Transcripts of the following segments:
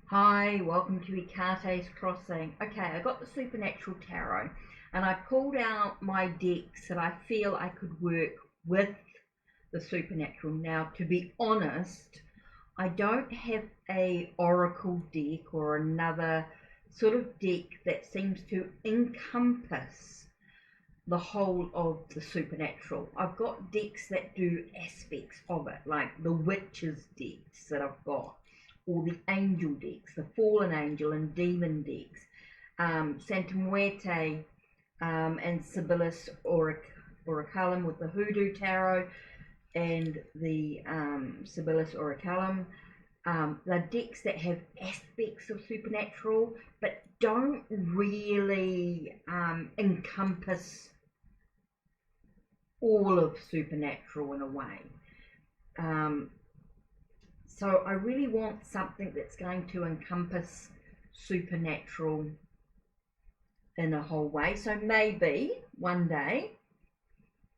Hi, welcome to HeKate's Crossing. Okay, I got the Supernatural Tarot and I pulled out my decks that I feel I could work with the Supernatural. Now, to be honest, I don't have a Oracle deck or another sort of deck that seems to encompass the whole of the Supernatural. I've got decks that do aspects of it, like the Witches decks that I've got, or the angel decks, the fallen angel and demon decks, Santa Muerte and Sibyllus Orachalum with the Voodoo Tarot and the Sibyllus Orachalum. They're decks that have aspects of supernatural but don't really encompass all of supernatural in a way. So I really want something that's going to encompass supernatural in a whole way. So maybe one day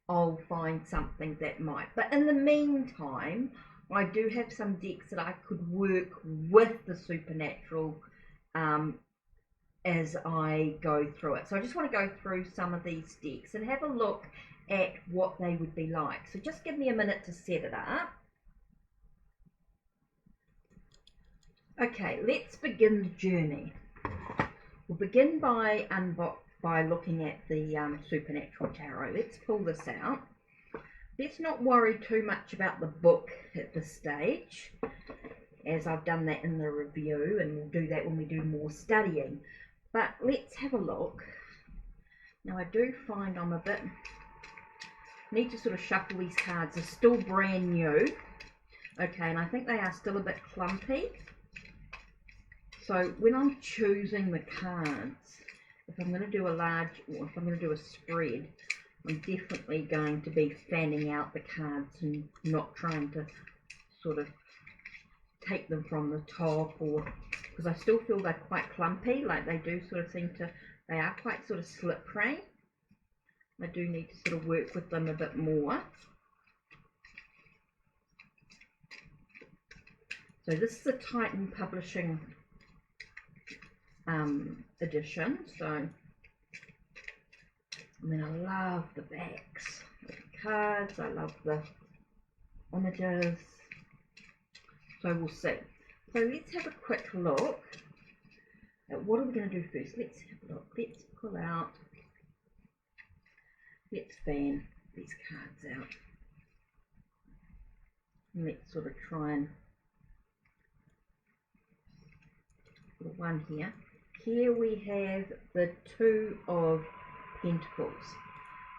I'll find something that might. But in the meantime, I do have some decks that I could work with the supernatural as I go through it. So I just want to go through some of these decks and have a look at what they would be like. So just give me a minute to set it up. Okay, let's begin the journey. We'll begin by looking at the Supernatural Tarot. Let's pull this out. Let's not worry too much about the book at this stage, as I've done that in the review, and we'll do that when we do more studying. But let's have a look. Now I do find I'm a bit, need to sort of shuffle these cards. They're still brand new. Okay, and I think they are still a bit clumpy. So when I'm choosing the cards, if I'm going to do a large, or if I'm going to do a spread, I'm definitely going to be fanning out the cards and not trying to sort of take them from the top, or because I still feel they're quite clumpy, like they do sort of seem to, they are quite sort of slippery. I do need to sort of work with them a bit more. So this is a Titan Publishing edition. So I mean, I love the backs of the cards, I love the images, so we'll see. So let's have a quick look at what are we going to do first. Let's have a look. Let's pull out, let's fan these cards out, and let's sort of try and put one here. Here we have the Two of Pentacles.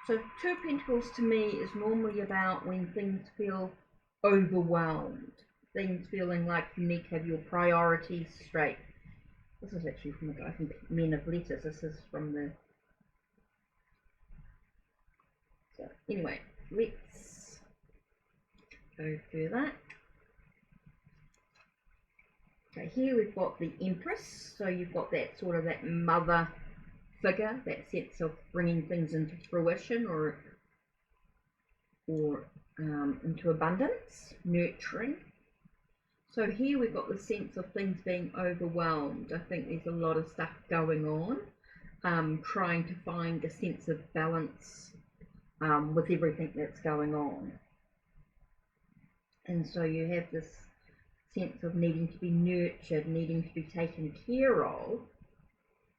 So Two of Pentacles to me is normally about when things feel overwhelmed, things feeling like you need to have your priorities straight. This is actually from the guy from Men of Letters. This is from the... So anyway, let's go further. Okay, here we've got the Empress, so you've got that sort of that mother figure, that sense of bringing things into fruition or into abundance, nurturing. So here we've got the sense of things being overwhelmed. I think there's a lot of stuff going on, trying to find a sense of balance with everything that's going on. And so you have this sense of needing to be nurtured, needing to be taken care of.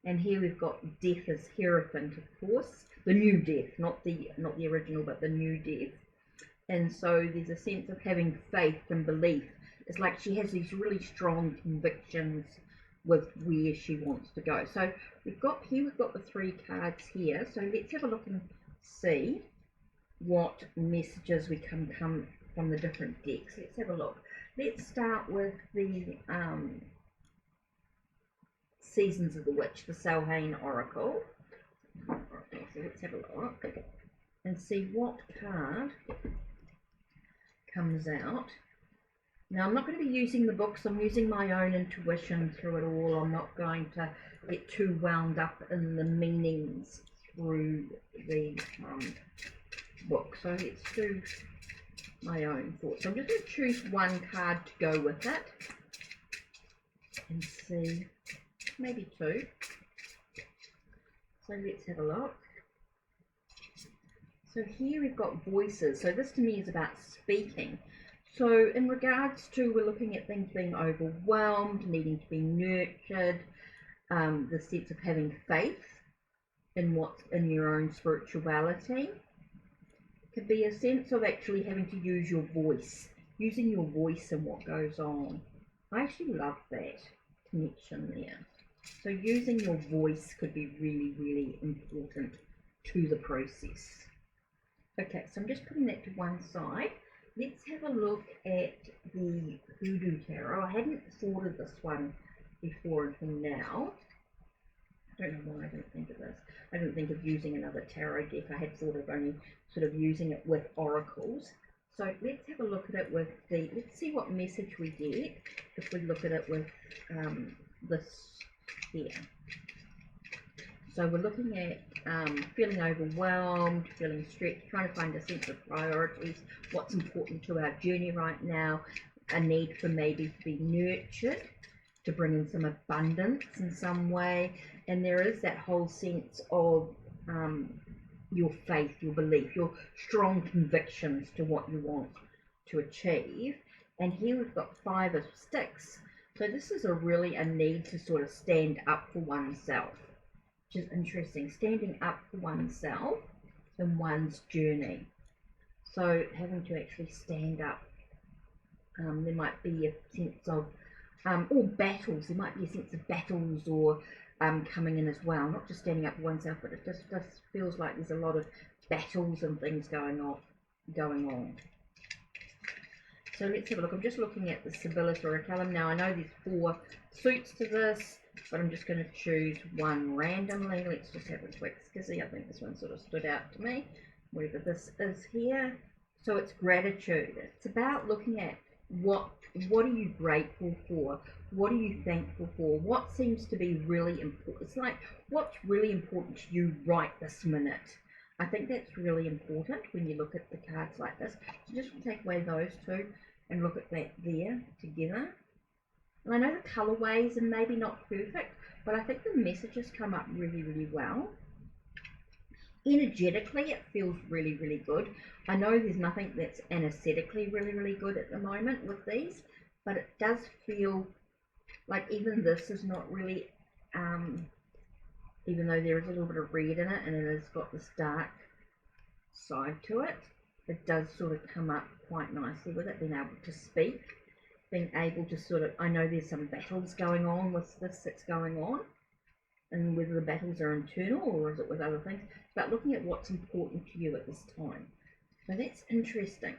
And here we've got Death as Hierophant, of course, the new Death, not the original, but the new Death. And so there's a sense of having faith and belief. It's like she has these really strong convictions with where she wants to go. So we've got the three cards here. So let's have a look and see what messages we can come from the different decks. Let's have a look. Let's start with the Seasons of the Witch, the Samhain Oracle. Okay, so let's have a look and see what card comes out. Now I'm not going to be using the books, I'm using my own intuition through it all. I'm not going to get too wound up in the meanings through the book. So let's do my own thoughts. So I'm just going to choose one card to go with it. and see, maybe 2. So let's have a look. So here we've got voices. So this to me is about speaking. So in regards to, we're looking at things being overwhelmed, needing to be nurtured, the sense of having faith in what's in your own spirituality. It could be a sense of actually having to use your voice, using your voice in what goes on. I actually love that connection there. So using your voice could be really, really important to the process. Okay, so I'm just putting that to one side. Let's have a look at the Voodoo Tarot. I hadn't thought of this one before until now. I don't know why I didn't think of this. I didn't think of using another tarot deck. I had thought of only sort of using it with oracles. So let's have a look at it with the, let's see what message we get if we look at it with this here. So we're looking at feeling overwhelmed, feeling stretched, trying to find a sense of priorities, what's important to our journey right now, a need for maybe to be nurtured, to bring in some abundance in some way. And there is that whole sense of your faith, your belief, your strong convictions to what you want to achieve. And here we've got 5 of Sticks. So this is really a need to sort of stand up for oneself, which is interesting, standing up for oneself in one's journey. So having to actually stand up, there might be a sense of, or battles, there might be a sense of battles or coming in as well, not just standing up for oneself, but it just feels like there's a lot of battles and things going on. So let's have a look. I'm just looking at the Sibylla Orichalcum. Now I know there's 4 suits to this, but I'm just going to choose one randomly. Let's just have a quick skizzy. I think this one sort of stood out to me, whatever this is here. So it's gratitude. It's about looking at what are you grateful for? What are you thankful for? What seems to be really important? It's like, what's really important to you right this minute? I think that's really important when you look at the cards like this. So just take away those 2 and look at that there together. And I know the colorways are maybe not perfect, but I think the messages come up really, really well. Energetically, it feels really, really good. I know there's nothing that's anesthetically really, really good at the moment with these, but it does feel like even this is not really, even though there is a little bit of red in it and it has got this dark side to it, it does sort of come up quite nicely with it, being able to speak, being able to sort of, I know there's some battles going on with this that's going on, and whether the battles are internal or is it with other things, but looking at what's important to you at this time. So that's interesting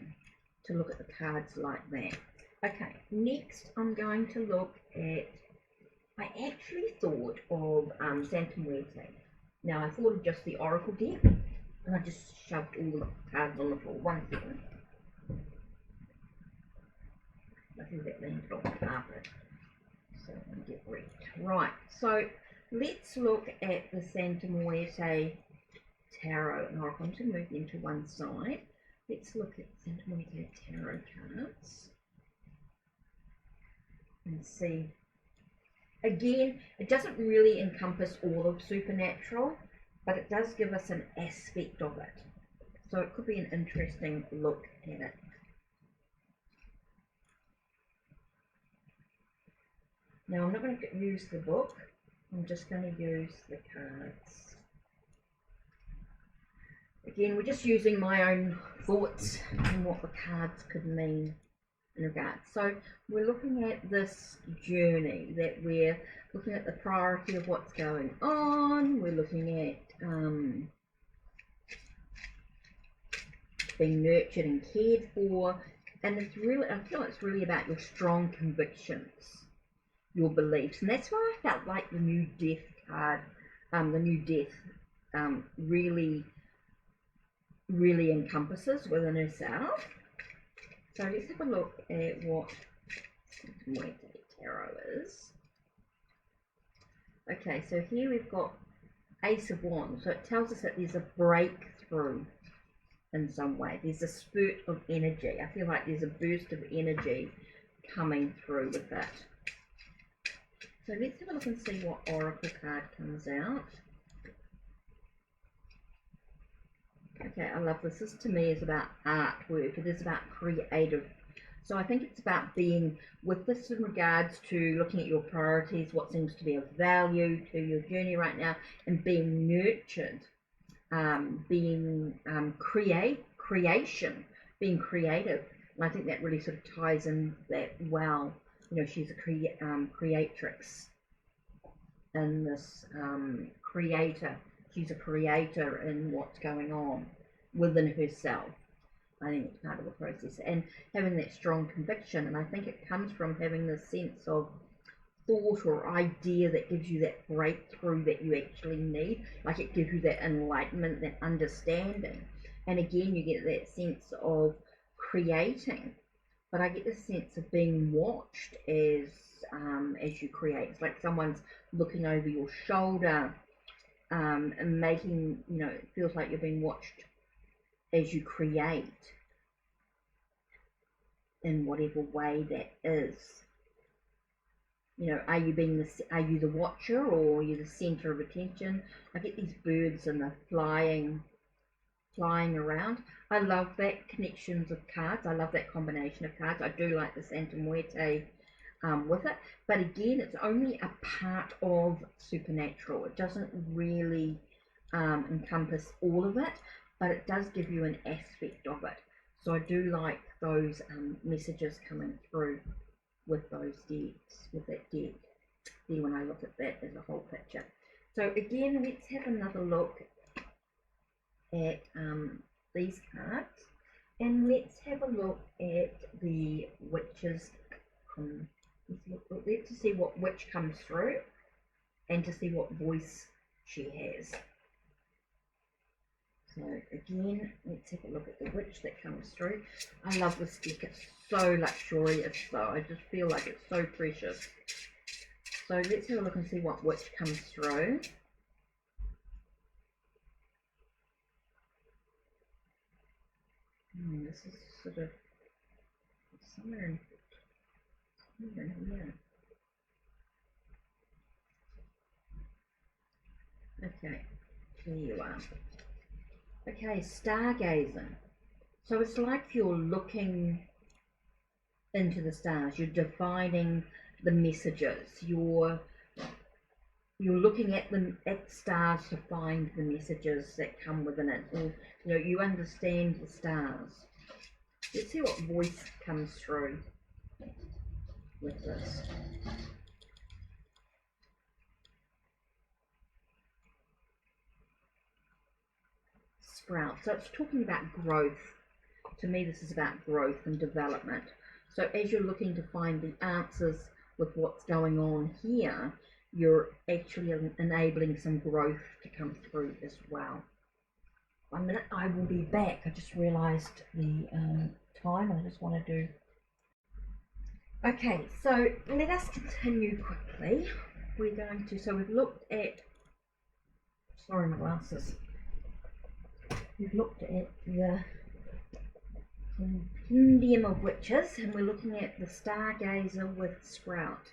to look at the cards like that. Okay, next I'm going to look at, I actually thought of Santa Muerte. Now I thought of just the Oracle deck, and I just shoved all the cards on the floor. 1 second. I think that landed on the carpet. So I'm going to get ready. Right, so let's look at the Santa Muerte Tarot and Oracle. I'm just going to move them to one side. Let's look at Santa Muerte Tarot cards and see. Again, it doesn't really encompass all of supernatural, but it does give us an aspect of it. So it could be an interesting look at it. Now I'm not going to use the book, I'm just going to use the cards. Again, we're just using my own thoughts and what the cards could mean in regards. So we're looking at this journey, that we're looking at the priority of what's going on, we're looking at being nurtured and cared for, and it's really, I feel it's really about your strong convictions, your beliefs, and that's why I felt like the New Death card, the New Death really encompasses within herself. So let's have a look at what Muerte Tarot is. Okay, so here we've got Ace of Wands. So it tells us that there's a breakthrough in some way. There's a spurt of energy. I feel like there's a burst of energy coming through with that. So let's have a look and see what oracle card comes out. Okay, I love this. This to me is about artwork. It is about creative. So I think it's about being, with this in regards to looking at your priorities, what seems to be of value to your journey right now, and being nurtured, being creation, being creative. And I think that really sort of ties in that well. You know, she's a creatrix in this creator. She's a creator in what's going on within herself. I think it's part of the process, and having that strong conviction. And I think it comes from having this sense of thought or idea that gives you that breakthrough that you actually need. Like it gives you that enlightenment, that understanding. And again, you get that sense of creating. But I get the sense of being watched as you create. It's like someone's looking over your shoulder, and making, you know, it feels like you're being watched as you create in whatever way that is. You know, are you the watcher, or are you the center of attention? I get these birds and they're flying around. I love that connections of cards. I love that combination of cards. I do like the Santa Muerte with it, but again, it's only a part of supernatural. It doesn't really encompass all of it, but it does give you an aspect of it. So I do like those messages coming through with those decks, with that deck there when I look at that as a whole picture. So again, let's have another look at these cards, and let's have a look at the witches. Let's see what witch comes through, and to see what voice she has. So again, let's have a look at the witch that comes through. I love this deck. It's so luxurious though. I just feel like it's so precious. So let's have a look and see what witch comes through. This is sort of somewhere in here. Okay, here you are. Okay, stargazing. So it's like you're looking into the stars. You're defining the messages. You're looking at the stars to find the messages that come within it. Or, you know, you understand the stars. Let's see what voice comes through with this. Sprout. So it's talking about growth. To me, this is about growth and development. So as you're looking to find the answers with what's going on here, you're actually enabling some growth to come through as well. 1 minute, I will be back. I just realized the time. I just want to do. Okay, so let us continue quickly. We're going to, so we've looked at, sorry, my glasses. We've looked at the Compendium of Witches, and we're looking at the Stargazer with Sprout.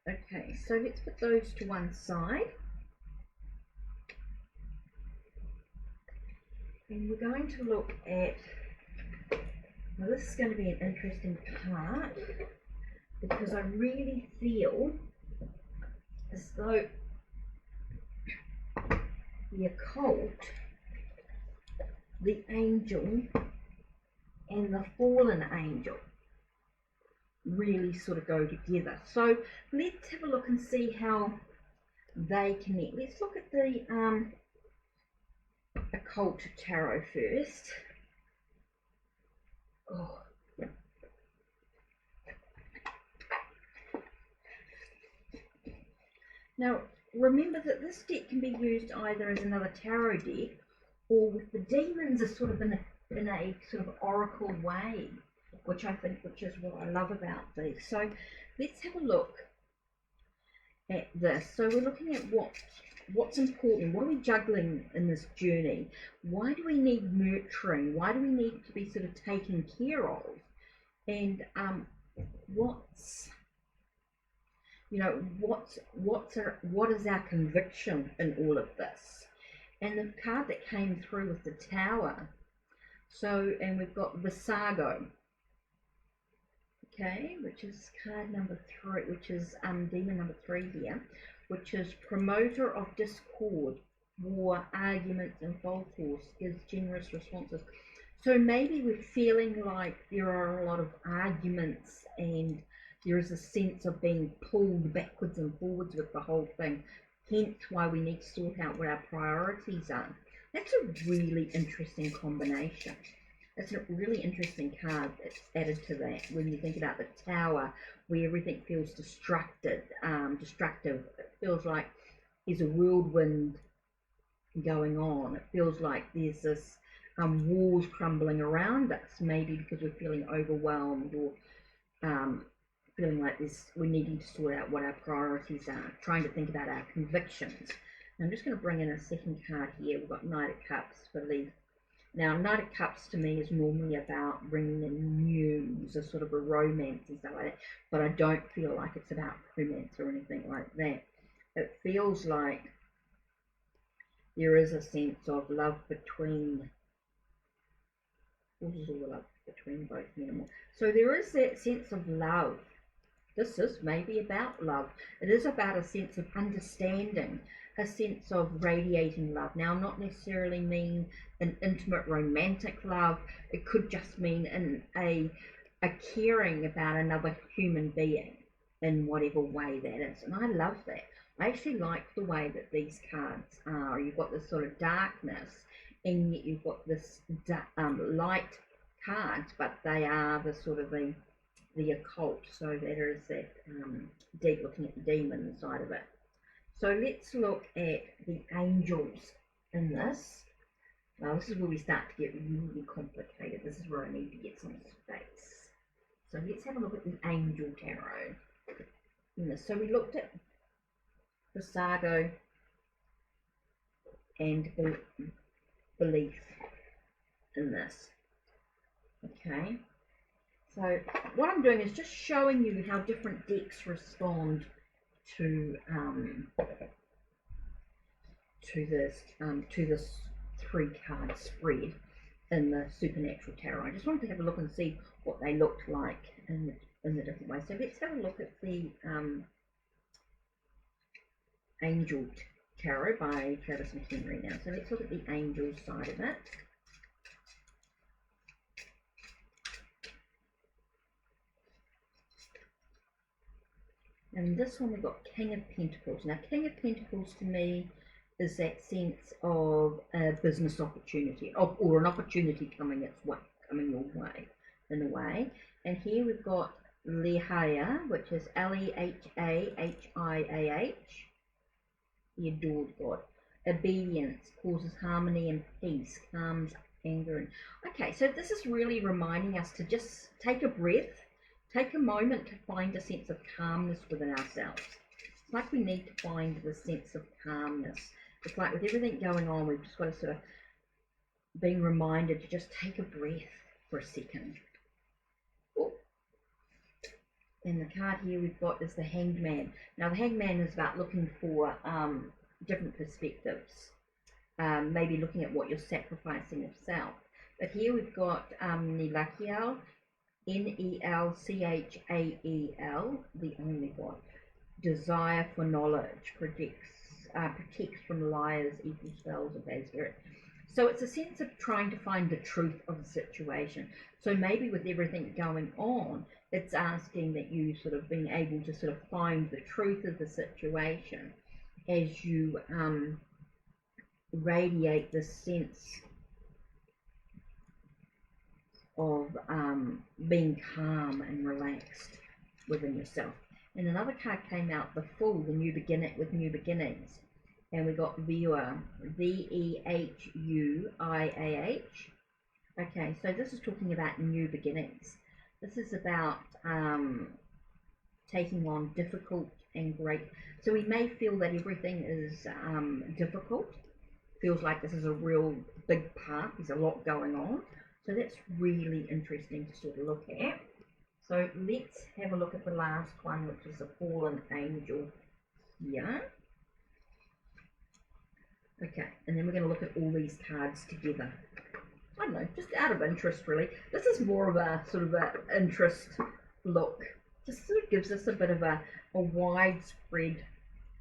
Okay, so let's put those to one side. And we're going to look at, now this is going to be an interesting part, because I really feel as though the occult, the angel, and the fallen angel really sort of go together. So let's have a look and see how they connect. Let's look at the Occult Tarot first. Oh. Now remember that this deck can be used either as another tarot deck, or with the demons are sort of in a sort of oracle way, which is what I love about these. So let's have a look at this. So we're looking at what's important. What are we juggling in this journey? Why do we need nurturing? Why do we need to be sort of taken care of? And You know, what is our conviction in all of this? And the card that came through with the Tower. So, and we've got Visago, okay, which is card number 3, which is demon number 3 here, which is promoter of discord, war, arguments, and false horse, gives generous responses. So maybe we're feeling like there are a lot of arguments and there is a sense of being pulled backwards and forwards with the whole thing, hence why we need to sort out what our priorities are. That's a really interesting combination. It's a really interesting card that's added to that when you think about the Tower, where everything feels destructive. It feels like there's a whirlwind going on. It feels like there's this walls crumbling around us, maybe because we're feeling overwhelmed or feeling like we're needing to sort out what our priorities are, trying to think about our convictions. And I'm just going to bring in a second card here. We've got Knight of Cups for Leaf. Now, Knight of Cups to me is normally about bringing in news, a sort of a romance and stuff like that, but I don't feel like it's about romance or anything like that. It feels like there is a sense of love between, this is all the love between both men and women. So there is that sense of love. This is maybe about love. It is about a sense of understanding, a sense of radiating love. Now, not necessarily mean an intimate romantic love. It could just mean a caring about another human being in whatever way that is. And I love that. I actually like the way that these cards are. You've got this sort of darkness, and yet you've got this light cards, but they are the sort of the occult, so there is that deep looking at the demon side of it. So let's look at the angels in this. Now this is where we start to get really complicated. This is where I need to get some space. So let's have a look at the angel tarot in this. So we looked at Visago and belief in this. Okay. So what I'm doing is just showing you how different decks respond to this 3-card spread in the Supernatural Tarot. I just wanted to have a look and see what they looked like in the different ways. So let's have a look at the Angel Tarot by Travis McHenry now. So let's look at the angel side of it. And this one we've got King of Pentacles. Now, King of Pentacles to me is that sense of a business opportunity, or an opportunity coming your way, in a way. And here we've got Lehaya, which is Lehahiah, the adored God. Obedience causes harmony and peace, calms anger. And okay, so this is really reminding us to just take a breath. Take a moment to find a sense of calmness within ourselves. It's like we need to find the sense of calmness. It's like with everything going on, we've just got to sort of being reminded to just take a breath for a second. Oh. And the card here we've got is the Hanged Man. Now the Hanged Man is about looking for different perspectives. Maybe looking at what you're sacrificing of self. But here we've got Nelakiel, Nelchael, the only one. Desire for knowledge, protects from liars, evil spells, or bad spirit. So it's a sense of trying to find the truth of the situation. So maybe with everything going on, it's asking that you sort of being able to sort of find the truth of the situation as you radiate this sense of being calm and relaxed within yourself. And another card came out, the Fool, the new beginning with new beginnings. And we got Viewer, Vehuiah. Okay, so this is talking about new beginnings. This is about taking on difficult and great. So we may feel that everything is difficult. Feels like this is a real big part. There's a lot going on. So that's really interesting to sort of look at. So let's have a look at the last one, which is a fallen angel here. Okay, and then we're going to look at all these cards together. I don't know, just out of interest really. This is more of a sort of an interest look. Just sort of gives us a bit of a widespread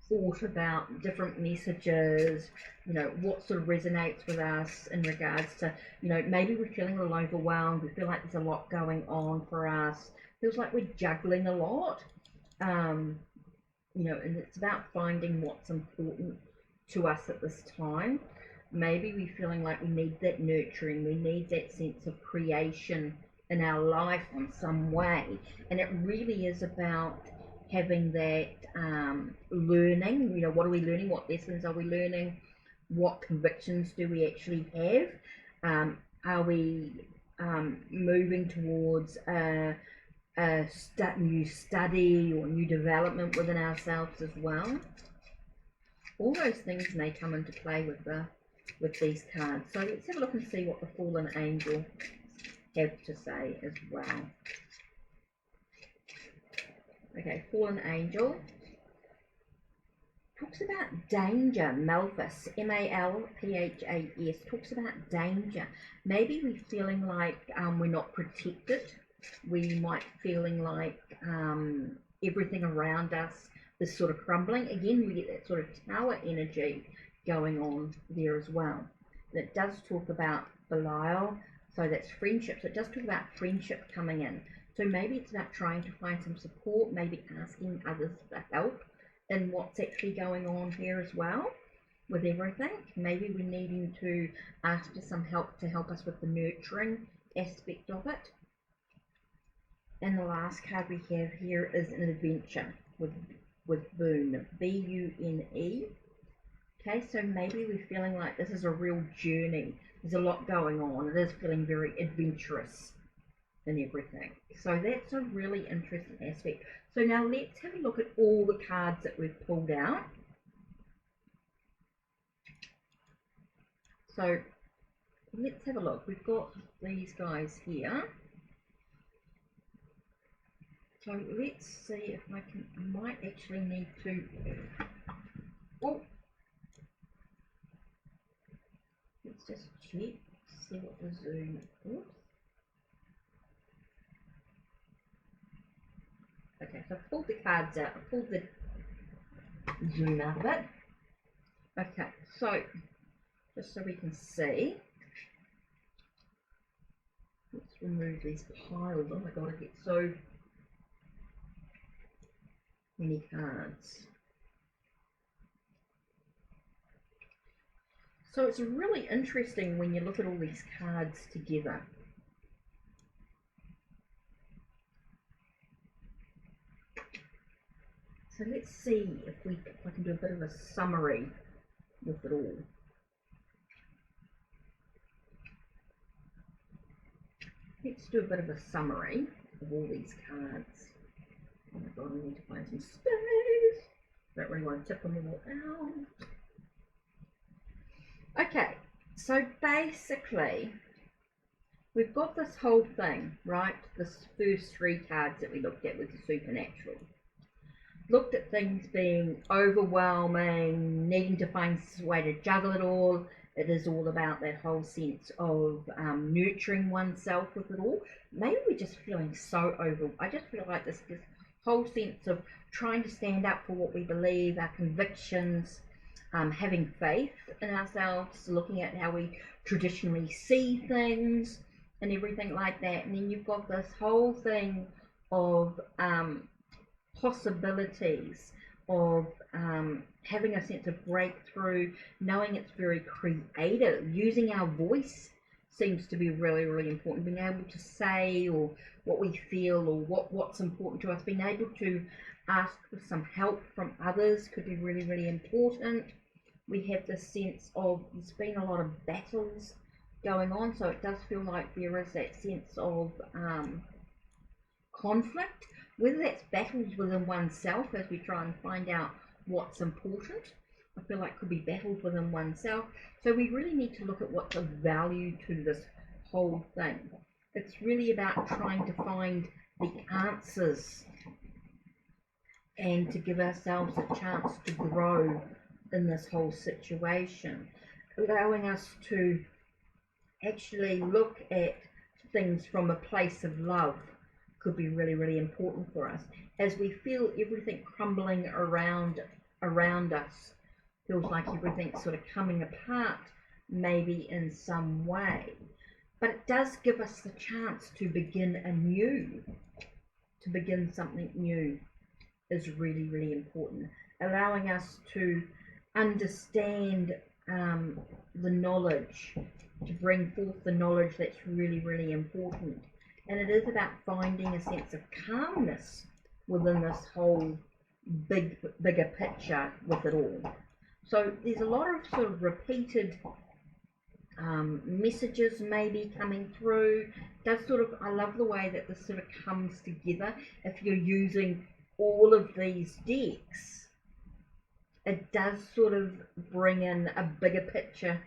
thought about different messages, you know, what sort of resonates with us in regards to, you know, maybe we're feeling a little overwhelmed, we feel like there's a lot going on for us, feels like we're juggling a lot, you know, and it's about finding what's important to us at this time. Maybe we're feeling like we need that nurturing, we need that sense of creation in our life in some way, and it really is about having that learning, you know, what are we learning, what lessons are we learning, what convictions do we actually have, are we moving towards a new study or new development within ourselves as well. All those things may come into play with these cards. So let's have a look and see what the fallen angel have to say as well. Okay, fallen angel talks about danger. Malphas, M-A-L-P-H-A-S, talks about danger. Maybe we're feeling like we're not protected. We might be feeling like everything around us is sort of crumbling. Again, we get that sort of tower energy going on there as well. And it does talk about Belial, so that's friendship. So it does talk about friendship coming in. So maybe it's about trying to find some support, maybe asking others for help in what's actually going on here as well with everything. Maybe we're needing to ask for some help to help us with the nurturing aspect of it. And the last card we have here is an adventure with Boone, B-U-N-E. Okay, so maybe we're feeling like this is a real journey. There's a lot going on. It is feeling very adventurous and everything. So that's a really interesting aspect. So now let's have a look at all the cards that we've pulled out. So let's have a look. We've got these guys here. So let's see if I might actually need to, oh, let's just check, see what the zoom, oops. Okay, so I've pulled the cards out, I've pulled the zoom out of it. Okay, so just so we can see, let's remove these piles. Oh my god, I get so many cards. So it's really interesting when you look at all these cards together. So let's see if I can do a bit of a summary with it all. Let's do a bit of a summary of all these cards. Oh my god, I need to find some space. Don't really want to tip them all out. Okay, so basically we've got this whole thing, right? This first three cards that we looked at with the supernatural. Looked at things being overwhelming, needing to find a way to juggle it all. It is all about that whole sense of nurturing oneself with it all. Maybe we're just feeling so I just feel like this whole sense of trying to stand up for what we believe, our convictions, having faith in ourselves, looking at how we traditionally see things and everything like that. And then you've got this whole thing of possibilities of having a sense of breakthrough, knowing it's very creative, using our voice seems to be really, really important, being able to say or what we feel or what's important to us, being able to ask for some help from others could be really, really important. We have this sense of there's been a lot of battles going on, so it does feel like there is that sense of conflict, whether that's battles within oneself as we try and find out what's important. I feel like could be battles within oneself. So we really need to look at what's of value to this whole thing. It's really about trying to find the answers and to give ourselves a chance to grow in this whole situation, allowing us to actually look at things from a place of love could be really, really important for us as we feel everything crumbling around us. Feels like everything's sort of coming apart maybe in some way, but it does give us the chance to begin anew. To begin something new is really, really important, allowing us to understand the knowledge, to bring forth the knowledge that's really, really important. And it is about finding a sense of calmness within this whole bigger picture with it all. So there's a lot of sort of repeated messages maybe coming through. I love the way that this sort of comes together. If you're using all of these decks, it does sort of bring in a bigger picture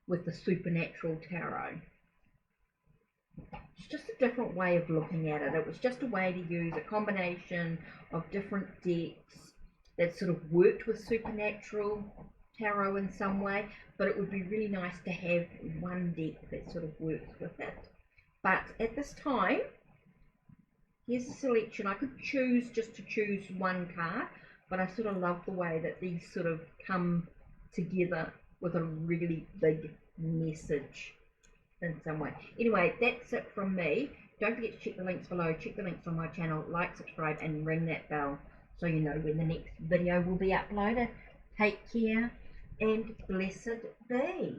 with the Supernatural Tarot. It's just a different way of looking at it. It was just a way to use a combination of different decks that sort of worked with Supernatural Tarot in some way, but it would be really nice to have one deck that sort of works with it. But at this time, here's a selection. I could choose just to choose one card, but I sort of love the way that these sort of come together with a really big message in some way. Anyway, that's it from me. Don't forget to check the links below, check the links on my channel, like, subscribe and ring that bell so you know when the next video will be uploaded. Take care and blessed be.